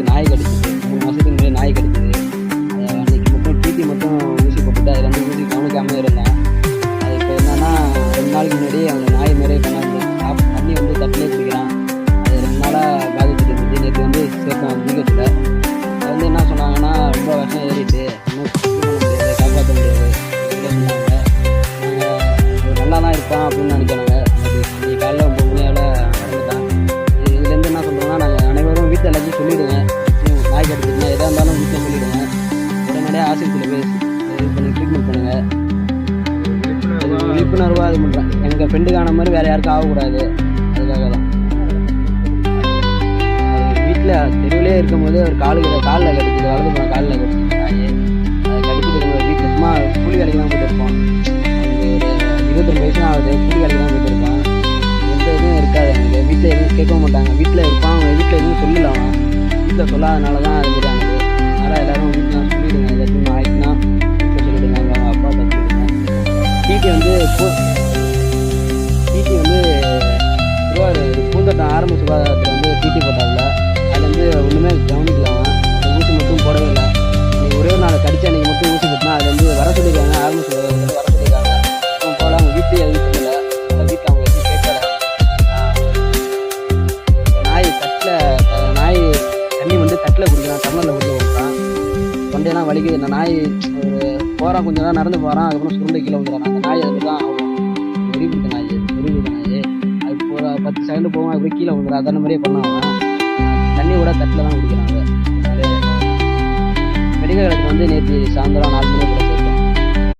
நாய் கடிச்சிது 3 மாதத்துக்கு முன்னாடி நாய் கடிச்சிது. அன்றைக்கி மட்டும் டிடி மட்டும் ஊசி போட்டுட்டு அதில் வந்து ஊசி கவனிக்காமல் இருந்தேன். அது இப்போ என்னென்னா 2 நாளைக்கு முன்னாடி அவங்க நாய் மாரியே பண்ணாங்க. தண்ணி வந்து தட்டிலே குடிக்கிறான். அது 2 நாளாக பாதிச்சுட்டு இருந்துச்சு. நேற்று வந்து சேர்த்தோம் ஜிஹெச்சில். அது வந்து என்ன சொன்னாங்கன்னா ரொம்ப விஷம் ஏறிட்டு இன்னும் பண்ண முடியாது, காப்பாற்ற முடியாது அப்படின்னு சொன்னாங்க. நாங்கள் நல்லா தான் இருப்பான் அப்படின்னு நினைக்கிறாங்க. அன்றைக்கி காலையில் 9 மணியால் இறந்துட்டான். இதுலேருந்து என்ன சொல்கிறோன்னா நாங்கள் அனைவரும் வீட்டில் எல்லாத்தையும் சொல்லிவிடுவேன். நாய் கடிச்சிருந்தா எதாக இருந்தாலும் வீட்டில் சொல்லிவிடுவேன். உடனடியாக ஆஸ்பத்திரியில் போய் இது பண்ணி ட்ரீட்மெண்ட் பண்ணுங்கள். விழிப்புணர்வாக இது பண்ணுறேன். எங்கள் ஃப்ரெண்டுக்கான மாதிரி வேறு யாருக்கும் ஆகக்கூடாது. அதுக்காக தான் வீட்டில் தெருவிலே இருக்கும்போது ஒரு காலில் கடிச்சிது, வலது போன காலில் கடிச்சிது நாய். அதை கடிச்சிட்டு இருக்கும்போது வீட்டில் சும்மா கூலி வேலைக்கு தான் போயிட்டு இருப்போம். ஒரு 22 வயசு தான் ஆகுது. கூலி வேலைக்கு தான் போயிட்டு இருப்பான். எந்த இதுவும் இருக்காது. எனக்கு வீட்டில் எதுவும் கேட்க மாட்டாங்க. வீட்டில் இருப்பான். அவங்க வீட்டில் எதுவும் சொல்லல. அவன் வீட்டில் சொல்லாதனால தான் அது மாதிரி ஆனது. அதனால் எல்லோரும் வீட்டில் சொல்லிவிடுங்க. ஏதாச்சும் ஆயிடுச்சுன்னா வீட்டில் சொல்லிவிடுங்க. அவங்க அப்பா சொல்லிவிடுங்க. டிடி வந்து திருவாரூர் பூந்தோட்டம் ஆரம்ப சுகாதாரத்தில் வந்து டிடி போட்டாங்கல்ல. அதில் வந்து ஒன்றுமே கவனிக்கலாம். அந்த ஊசி மட்டும் போடவே இல்லை. நீங்கள் ஒரே ஒரு நாள் கடிச்சு அன்றைக்கி மட்டும் ஊசி போட்டோம்னா அது வந்து வர சொல்லியிருக்காங்க. ஆரம்ப சுகாதாரத்தில் வர சொல்லியிருக்காங்க. அவங்க போல அவங்க வீட்லேயே எதுவும் சொல்லலை. அந்த வீட்டில் அவங்க எதுவும் கேட்கல. நாய் தண்ணி வந்து தட்டில் குடிக்கிறான், டம்ளரில் குடிக்க கொடுக்குறான். தொண்டையெல்லாம் வலிக்குது. இந்த நாய் ஒரு போகிறான், கொஞ்சம் நேரம் நடந்து போகிறான், அதுக்கப்புறம் சுருண்டை கீழே வந்துடுறான். அந்த நாய் அது தான் வெறிபிடித்த நாய். அது ஒரு 10 செகண்டு போவான், அதுக்கப்புறம் கீழே வந்துடும். அதே மாதிரியே பண்ணாங்க. தண்ணி கூட தட்டில் தான் குடிக்கிறாங்க. மெடிக்கல் காலேஜில் வந்து நேற்று சாயந்தரம் 4 மணி